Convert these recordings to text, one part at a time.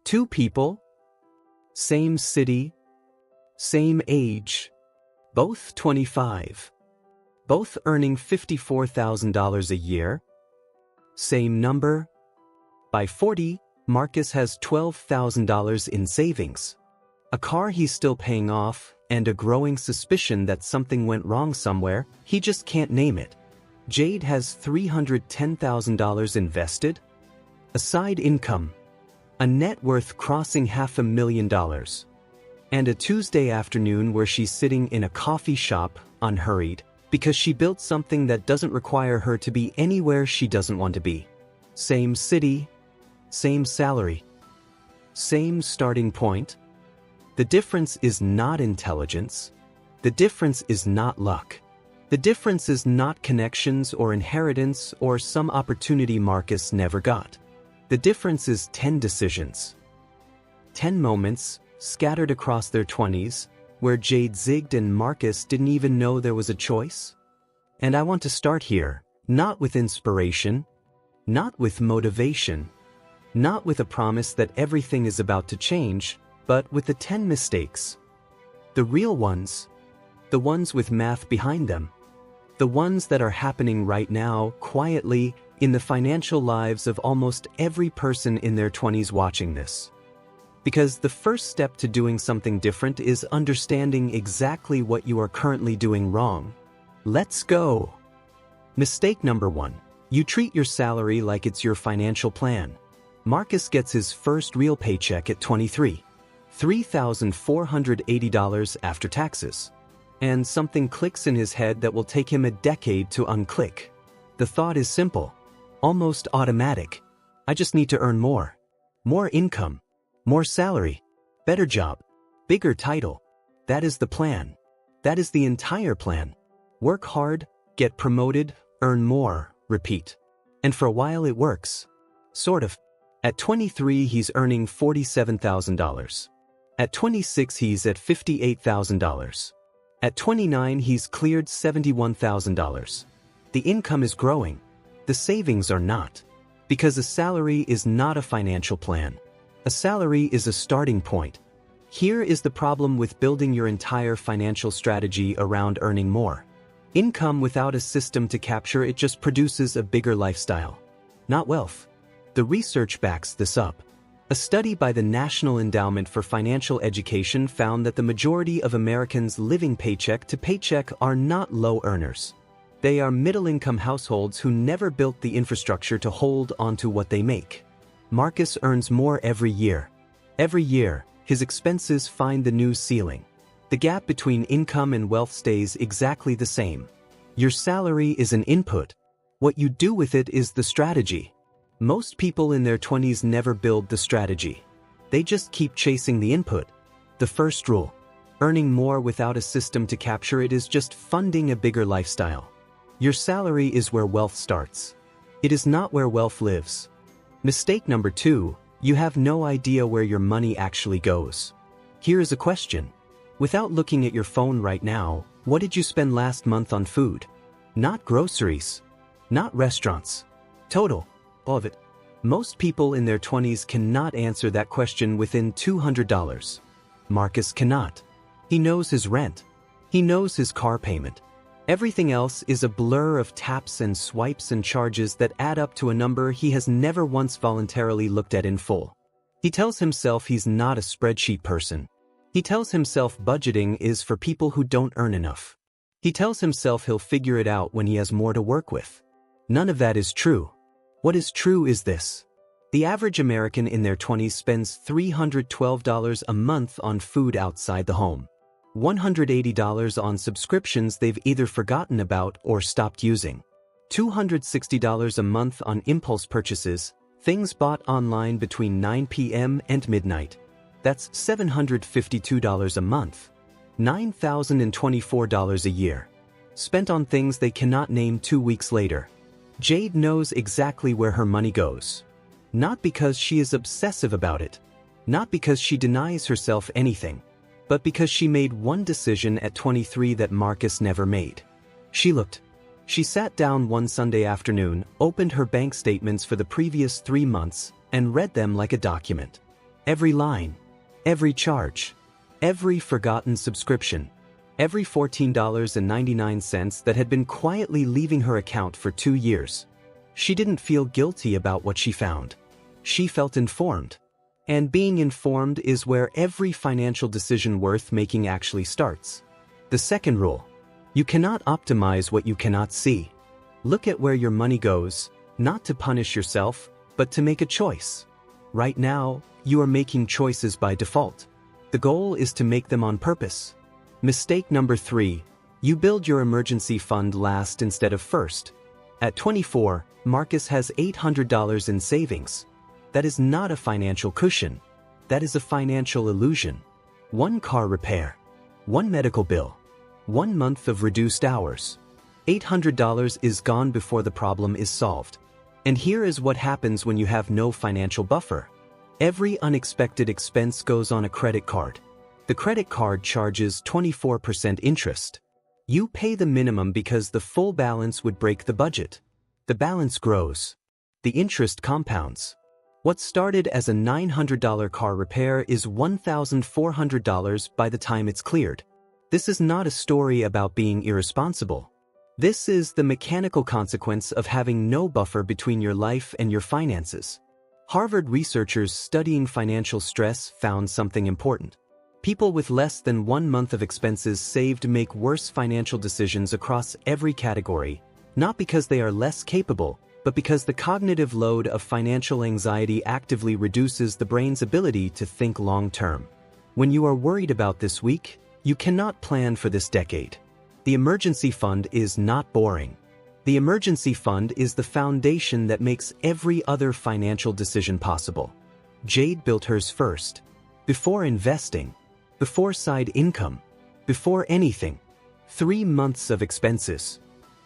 Two people, same city, same age, both 25, both earning $54,000 a year. Same number. By 40, Marcus has $12,000 in savings, a car he's still paying off, and a growing suspicion that something went wrong somewhere, he just can't name it. Jade has $310,000 invested, a side income, a net worth crossing $500,000, and a Tuesday afternoon where she's sitting in a coffee shop, unhurried, because she built something that doesn't require her to be anywhere she doesn't want to be. Same city, same salary, same starting point. The difference is not intelligence. The difference is not luck. The difference is not connections or inheritance or some opportunity Marcus never got. The difference is 10 decisions. 10 moments, scattered across their 20s, where Jade zigged and Marcus didn't even know there was a choice. And I want to start here, not with inspiration, not with motivation, not with a promise that everything is about to change, but with the 10 mistakes. The real ones. The ones with math behind them. The ones that are happening right now, quietly, in the financial lives of almost every person in their 20s watching this. Because the first step to doing something different is understanding exactly what you are currently doing wrong. Let's go. Mistake number 1. You treat your salary like it's your financial plan. Marcus gets his first real paycheck at 23. $3,480 after taxes. And something clicks in his head that will take him a decade to unclick. The thought is simple, almost automatic. I just need to earn more. More income. More salary. Better job. Bigger title. That is the plan. That is the entire plan. Work hard, get promoted, earn more, repeat. And for a while it works. Sort of. At 23 he's earning $47,000. At 26 he's at $58,000. At 29 he's cleared $71,000. The income is growing. The savings are not. Because a salary is not a financial plan. A salary is a starting point. Here is the problem with building your entire financial strategy around earning more. Income without a system to capture it just produces a bigger lifestyle, not wealth. The research backs this up. A study by the National Endowment for Financial Education found that the majority of Americans living paycheck to paycheck are not low earners. They are middle-income households who never built the infrastructure to hold onto what they make. Marcus earns more every year. Every year, his expenses find the new ceiling. The gap between income and wealth stays exactly the same. Your salary is an input. What you do with it is the strategy. Most people in their 20s never build the strategy. They just keep chasing the input. The first rule: earning more without a system to capture it is just funding a bigger lifestyle. Your salary is where wealth starts. It is not where wealth lives. Mistake number 2, you have no idea where your money actually goes. Here is a question. Without looking at your phone right now, what did you spend last month on food? Not groceries. Not restaurants. Total. All of it. Most people in their 20s cannot answer that question within $200. Marcus cannot. He knows his rent. He knows his car payment. Everything else is a blur of taps and swipes and charges that add up to a number he has never once voluntarily looked at in full. He tells himself he's not a spreadsheet person. He tells himself budgeting is for people who don't earn enough. He tells himself he'll figure it out when he has more to work with. None of that is true. What is true is this. The average American in their 20s spends $312 a month on food outside the home. $180 on subscriptions they've either forgotten about or stopped using. $260 a month on impulse purchases, things bought online between 9 p.m. and midnight. That's $752 a month. $9,024 a year. Spent on things they cannot name 2 weeks later. Jade knows exactly where her money goes. Not because she is obsessive about it. Not because she denies herself anything. But because she made one decision at 23 that Marcus never made. She looked. She sat down one Sunday afternoon, opened her bank statements for the previous 3 months, and read them like a document. Every line, every charge, every forgotten subscription, every $14.99 that had been quietly leaving her account for 2 years. She didn't feel guilty about what she found. She felt informed. And being informed is where every financial decision worth making actually starts. The second rule: you cannot optimize what you cannot see. Look at where your money goes, not to punish yourself, but to make a choice. Right now, you are making choices by default. The goal is to make them on purpose. Mistake number 3: you build your emergency fund last instead of first. At 24, Marcus has $800 in savings. That is not a financial cushion. That is a financial illusion. One car repair, one medical bill, 1 month of reduced hours. $800 is gone before the problem is solved. And here is what happens when you have no financial buffer. Every unexpected expense goes on a credit card. The credit card charges 24% interest. You pay the minimum because the full balance would break the budget. The balance grows. The interest compounds. What started as a $900 car repair is $1,400 by the time it's cleared. This is not a story about being irresponsible. This is the mechanical consequence of having no buffer between your life and your finances. Harvard researchers studying financial stress found something important. People with less than 1 month of expenses saved make worse financial decisions across every category, not because they are less capable, but because the cognitive load of financial anxiety actively reduces the brain's ability to think long-term. When you are worried about this week, you cannot plan for this decade. The emergency fund is not boring. The emergency fund is the foundation that makes every other financial decision possible. Jade built hers first. Before investing, before side income, before anything. 3 months of expenses.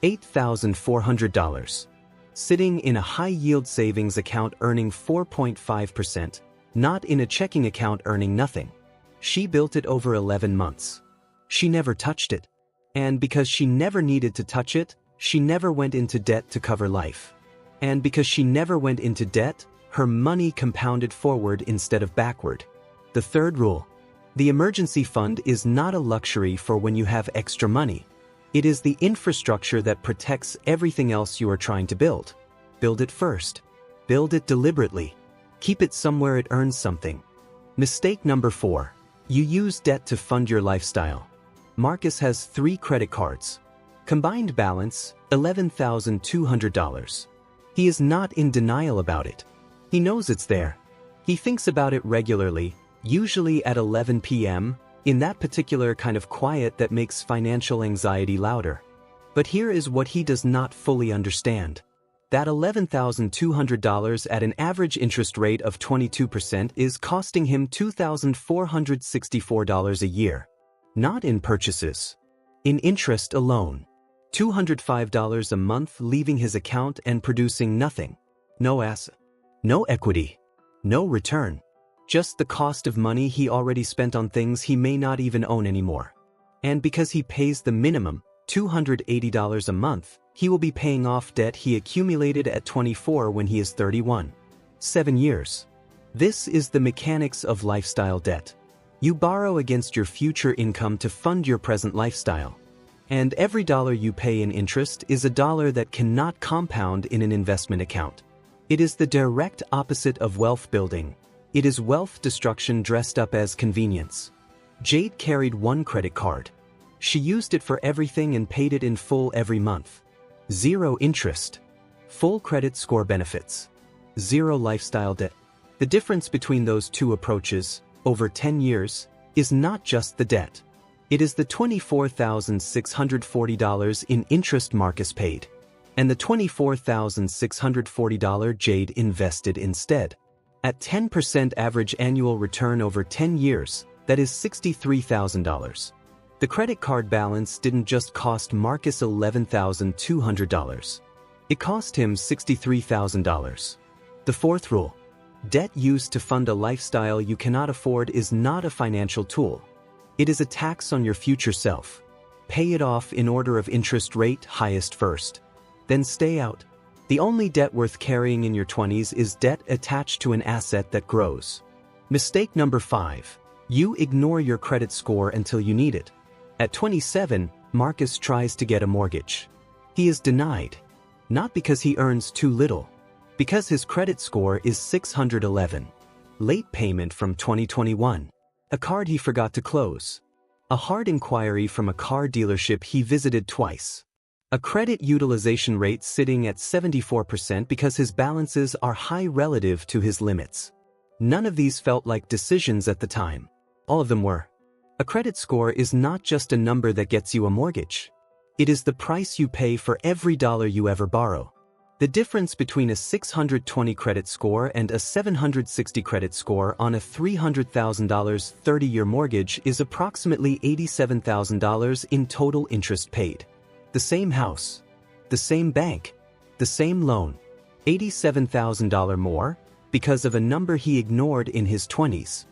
$8,400. Sitting in a high-yield savings account earning 4.5%, not in a checking account earning nothing. She built it over 11 months. She never touched it. And because she never needed to touch it, she never went into debt to cover life. And because she never went into debt, her money compounded forward instead of backward. The third rule: the emergency fund is not a luxury for when you have extra money. It is the infrastructure that protects everything else you are trying to build. Build it first. Build it deliberately. Keep it somewhere it earns something. Mistake number 4: you use debt to fund your lifestyle. Marcus has 3 credit cards. Combined balance, $11,200. He is not in denial about it. He knows it's there. He thinks about it regularly, usually at 11 p.m., in that particular kind of quiet that makes financial anxiety louder. But here is what he does not fully understand. That $11,200 at an average interest rate of 22% is costing him $2,464 a year. Not in purchases. In interest alone. $205 a month leaving his account and producing nothing. No asset. No equity. No return. Just the cost of money he already spent on things he may not even own anymore. And because he pays the minimum, $280 a month, he will be paying off debt he accumulated at 24 when he is 31. 7 years. This is the mechanics of lifestyle debt. You borrow against your future income to fund your present lifestyle. And every dollar you pay in interest is a dollar that cannot compound in an investment account. It is the direct opposite of wealth building. It is wealth destruction dressed up as convenience. Jade carried 1 credit card. She used it for everything and paid it in full every month. 0 interest. Full credit score benefits. 0 lifestyle debt. The difference between those 2 approaches, over 10 years, is not just the debt. It is the $24,640 in interest Marcus paid, and the $24,640 Jade invested instead. At 10% average annual return over 10 years, that is $63,000. The credit card balance didn't just cost Marcus $11,200. It cost him $63,000. The fourth rule: debt used to fund a lifestyle you cannot afford is not a financial tool. It is a tax on your future self. Pay it off in order of interest rate, highest first. Then stay out. The only debt worth carrying in your 20s is debt attached to an asset that grows. Mistake number 5. You ignore your credit score until you need it. At 27, Marcus tries to get a mortgage. He is denied. Not because he earns too little. Because his credit score is 611. Late payment from 2021. A card he forgot to close. A hard inquiry from a car dealership he visited twice. A credit utilization rate sitting at 74% because his balances are high relative to his limits. None of these felt like decisions at the time. All of them were. A credit score is not just a number that gets you a mortgage. It is the price you pay for every dollar you ever borrow. The difference between a 620 credit score and a 760 credit score on a $300,000 30-year mortgage is approximately $87,000 in total interest paid. The same house, the same bank, the same loan, $87,000 more because of a number he ignored in his 20s.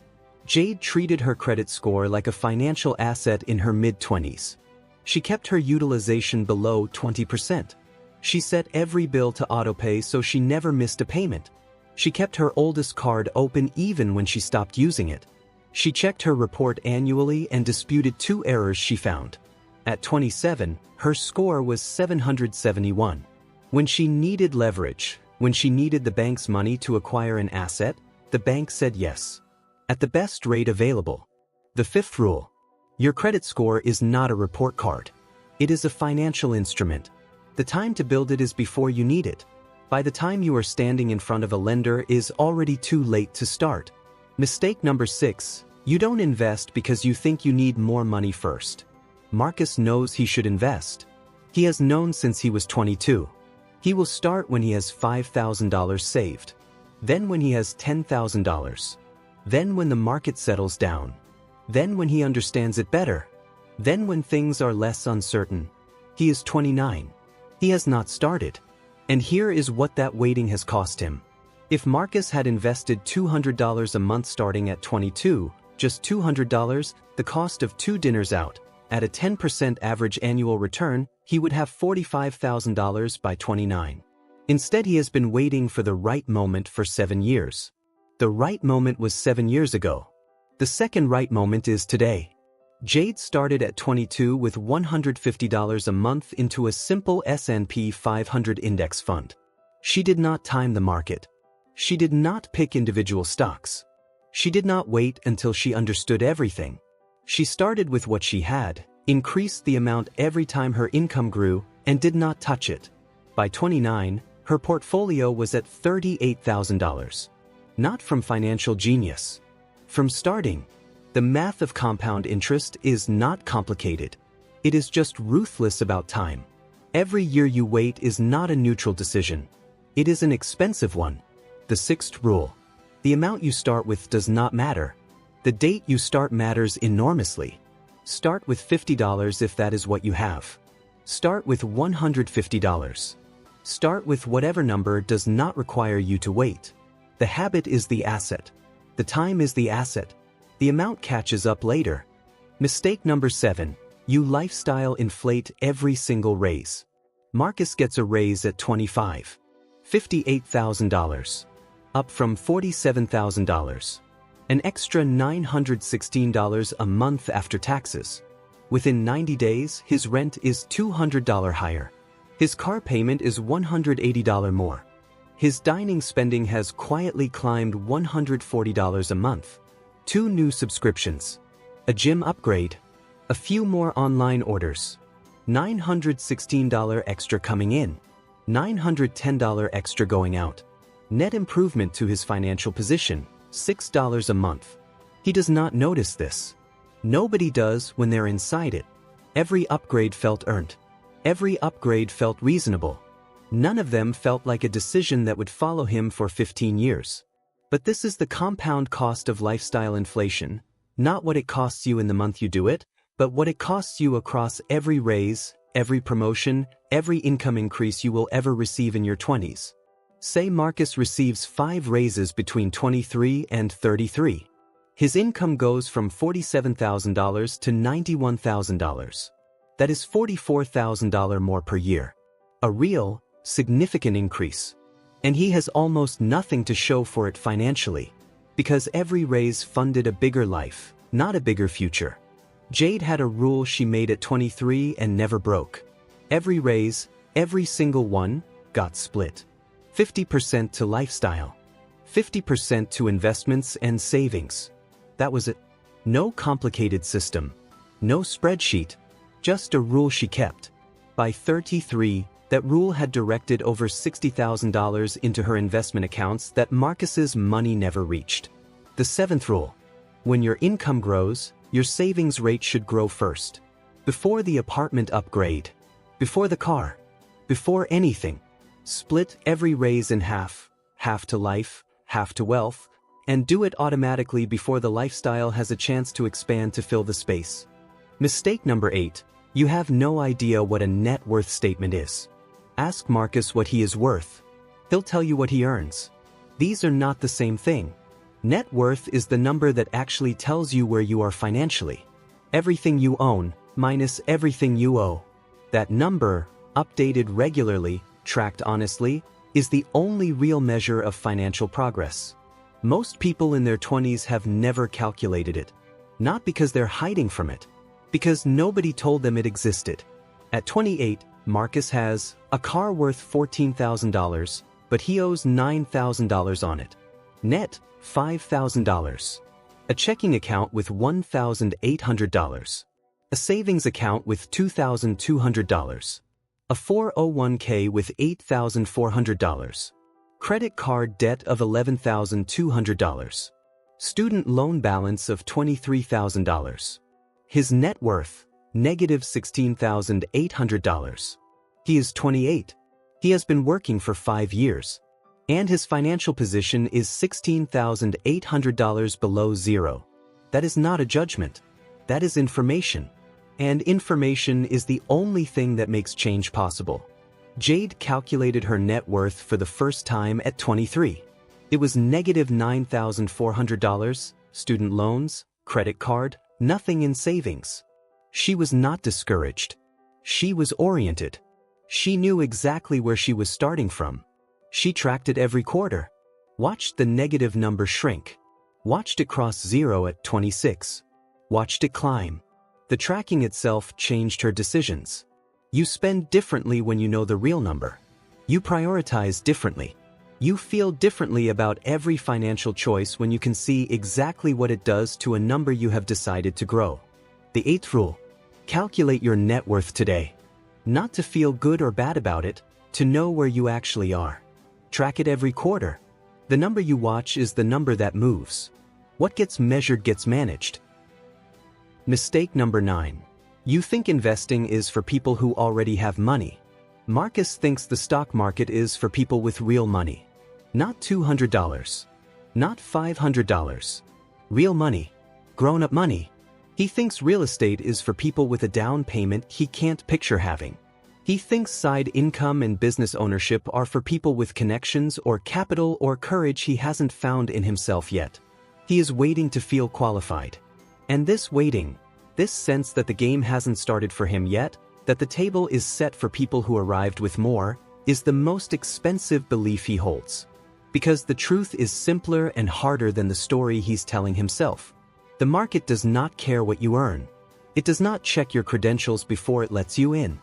Jade treated her credit score like a financial asset in her mid-20s. She kept her utilization below 20%. She set every bill to autopay so she never missed a payment. She kept her oldest card open even when she stopped using it. She checked her report annually and disputed 2 errors she found. At 27, her score was 771. When she needed leverage, when she needed the bank's money to acquire an asset, the bank said yes. At the best rate available. The 5th rule. Your credit score is not a report card. It is a financial instrument. The time to build it is before you need it. By the time you are standing in front of a lender is already too late to start. Mistake number 6. You don't invest because you think you need more money first. Marcus knows he should invest. He has known since he was 22. He will start when he has $5,000 saved. Then when he has $10,000. Then when the market settles down. Then when he understands it better. Then when things are less uncertain. He is 29. He has not started. And here is what that waiting has cost him. If Marcus had invested $200 a month starting at 22, just $200, the cost of 2 dinners out, at a 10% average annual return, he would have $45,000 by 29. Instead, he has been waiting for the right moment for 7 years. The right moment was 7 years ago. The second right moment is today. Jade started at 22 with $150 a month into a simple S&P 500 index fund. She did not time the market. She did not pick individual stocks. She did not wait until she understood everything. She started with what she had, increased the amount every time her income grew, and did not touch it. By 29, her portfolio was at $38,000. Not from financial genius. From starting. The math of compound interest is not complicated. It is just ruthless about time. Every year you wait is not a neutral decision. It is an expensive one. The 6th rule. The amount you start with does not matter. The date you start matters enormously. Start with $50 if that is what you have. Start with $150. Start with whatever number does not require you to wait. The habit is the asset. The time is the asset. The amount catches up later. Mistake number 7. You lifestyle inflate every single raise. Marcus gets a raise at 25. $58,000. Up from $47,000. An extra $916 a month after taxes. Within 90 days, his rent is $200 higher. His car payment is $180 more. His dining spending has quietly climbed $140 a month. 2 new subscriptions. A gym upgrade. A few more online orders. $916 extra coming in. $910 extra going out. Net improvement to his financial position. $6 a month. He does not notice this. Nobody does when they're inside it. Every upgrade felt earned. Every upgrade felt reasonable. None of them felt like a decision that would follow him for 15 years. But this is the compound cost of lifestyle inflation, not what it costs you in the month you do it, but what it costs you across every raise, every promotion, every income increase you will ever receive in your 20s. Say Marcus receives 5 raises between 23 and 33. His income goes from $47,000 to $91,000. That is $44,000 more per year. A real, significant increase. And he has almost nothing to show for it financially. Because every raise funded a bigger life, not a bigger future. Jade had a rule she made at 23 and never broke. Every raise, every single one, got split. 50% to lifestyle. 50% to investments and savings. That was it. No complicated system. No spreadsheet. Just a rule she kept. By 33, that rule had directed over $60,000 into her investment accounts that Marcus's money never reached. The 7th rule. When your income grows, your savings rate should grow first. Before the apartment upgrade. Before the car. Before anything. Split every raise in half. Half to life, half to wealth, and do it automatically before the lifestyle has a chance to expand to fill the space. Mistake number 8. You have no idea what a net worth statement is. Ask Marcus what he is worth. He'll tell you what he earns. These are not the same thing. Net worth is the number that actually tells you where you are financially. Everything you own, minus everything you owe. That number, updated regularly, tracked honestly, is the only real measure of financial progress. Most people in their 20s have never calculated it. Not because they're hiding from it. Because nobody told them it existed. At 28, Marcus has a car worth $14,000, but he owes $9,000 on it. Net, $5,000. A checking account with $1,800. A savings account with $2,200. A 401k with $8,400. Credit card debt of $11,200. Student loan balance of $23,000. His net worth, negative $16,800. He is 28. He has been working for 5 years. And his financial position is $16,800 below zero. That is not a judgment. That is information. And information is the only thing that makes change possible. Jade calculated her net worth for the first time at 23. It was negative $9,400, student loans, credit card, nothing in savings. She was not discouraged. She was oriented. She knew exactly where she was starting from. She tracked it every quarter. Watched the negative number shrink. Watched it cross zero at 26. Watched it climb. The tracking itself changed her decisions. You spend differently when you know the real number. You prioritize differently. You feel differently about every financial choice when you can see exactly what it does to a number you have decided to grow. The 8th rule. Calculate your net worth today. Not to feel good or bad about it, to know where you actually are. Track it every quarter. The number you watch is the number that moves. What gets measured gets managed. Mistake number 9. You think investing is for people who already have money. Marcus thinks the stock market is for people with real money. Not $200. Not $500. Real money. Grown-up money. He thinks real estate is for people with a down payment he can't picture having. He thinks side income and business ownership are for people with connections or capital or courage he hasn't found in himself yet. He is waiting to feel qualified. And this waiting, this sense that the game hasn't started for him yet, that the table is set for people who arrived with more, is the most expensive belief he holds. Because the truth is simpler and harder than the story he's telling himself. The market does not care what you earn. It does not check your credentials before it lets you in.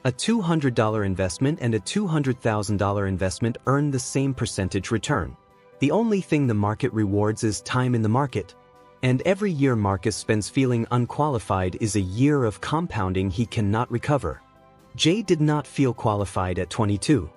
A $200 investment and a $200,000 investment earn the same percentage return. The only thing the market rewards is time in the market. And every year Marcus spends feeling unqualified is a year of compounding he cannot recover. Jade did not feel qualified at 22.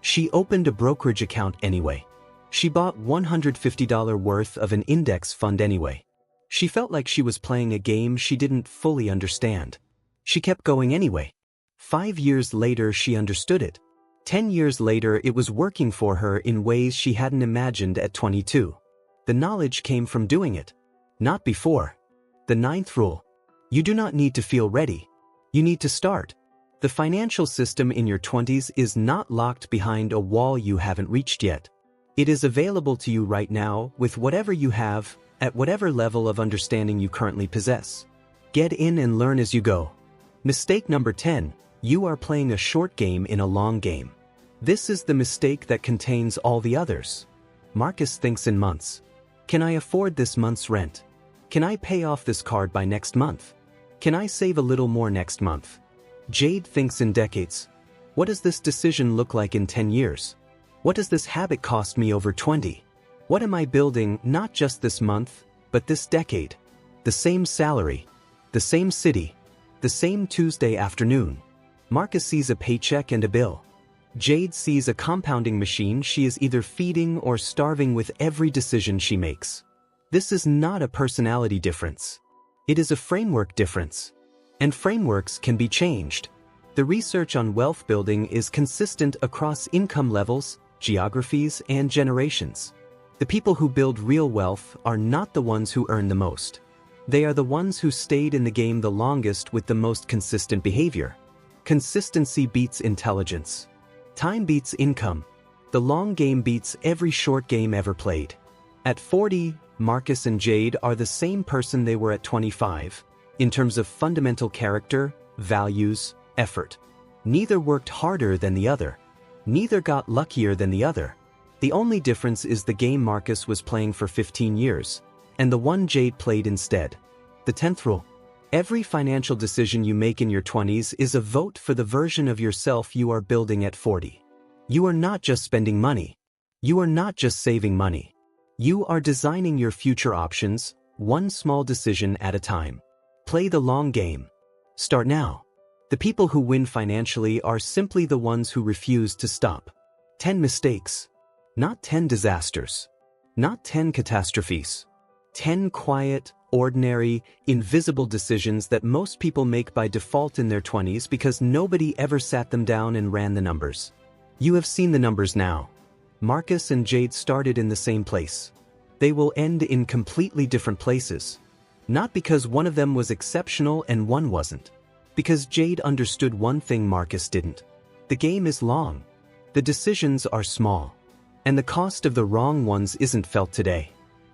She opened a brokerage account anyway. She bought $150 worth of an index fund anyway. She felt like she was playing a game she didn't fully understand. She kept going anyway. 5 years later she understood it. 10 years later it was working for her in ways she hadn't imagined at 22. The knowledge came from doing it. Not before. The 9th rule. You do not need to feel ready. You need to start. The financial system in your 20s is not locked behind a wall you haven't reached yet. It is available to you right now with whatever you have, at whatever level of understanding you currently possess. Get in and learn as you go. Mistake number 10. You are playing a short game in a long game. This is the mistake that contains all the others. Marcus thinks in months. Can I afford this month's rent? Can I pay off this card by next month? Can I save a little more next month? Jade thinks in decades. What does this decision look like in 10 years? What does this habit cost me over 20? What am I building not just this month, but this decade? The same salary, the same city, the same Tuesday afternoon. Marcus sees a paycheck and a bill. Jade sees a compounding machine she is either feeding or starving with every decision she makes. This is not a personality difference. It is a framework difference. And frameworks can be changed. The research on wealth building is consistent across income levels, geographies, and generations. The people who build real wealth are not the ones who earn the most. They are the ones who stayed in the game the longest with the most consistent behavior. Consistency beats intelligence. Time beats income. The long game beats every short game ever played. At 40, Marcus and Jade are the same person they were at 25, in terms of fundamental character, values, effort. Neither worked harder than the other. Neither got luckier than the other. The only difference is the game Marcus was playing for 15 years, and the one Jade played instead. The 10th rule. Every financial decision you make in your 20s is a vote for the version of yourself you are building at 40. You are not just spending money. You are not just saving money. You are designing your future options, one small decision at a time. Play the long game. Start now. The people who win financially are simply the ones who refuse to stop. 10 mistakes. Not 10 disasters. Not 10 catastrophes. 10 quiet, ordinary, invisible decisions that most people make by default in their 20s because nobody ever sat them down and ran the numbers. You have seen the numbers now. Marcus and Jade started in the same place. They will end in completely different places. Not because one of them was exceptional and one wasn't. Because Jade understood one thing Marcus didn't. The game is long. The decisions are small. And the cost of the wrong ones isn't felt today.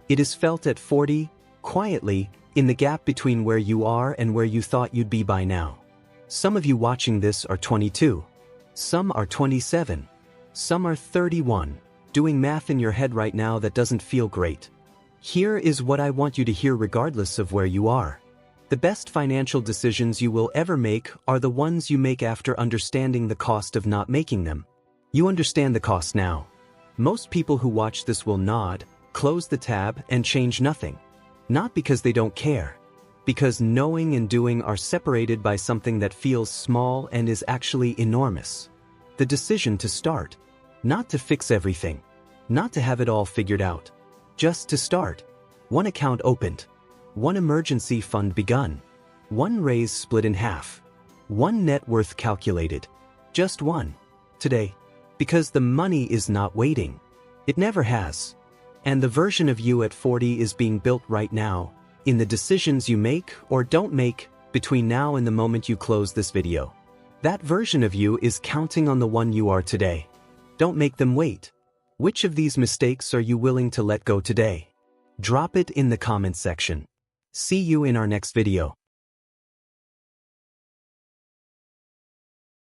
It is felt at 40, quietly, in the gap between where you are and where you thought you'd be by now. Some of you watching this are 22. Some are 27. Some are 31, doing math in your head right now that doesn't feel great. Here is what I want you to hear regardless of where you are. The best financial decisions you will ever make are the ones you make after understanding the cost of not making them. You understand the cost now. Most people who watch this will nod, close the tab, and change nothing. Not because they don't care. Because knowing and doing are separated by something that feels small and is actually enormous. The decision to start. Not to fix everything. Not to have it all figured out. Just to start. One account opened. One emergency fund begun. One raise split in half. One net worth calculated. Just one. Today. Because the money is not waiting. It never has. And the version of you at 40 is being built right now, in the decisions you make or don't make between now and the moment you close this video. That version of you is counting on the one you are today. Don't make them wait. Which of these mistakes are you willing to let go today? Drop it in the comments section. See you in our next video.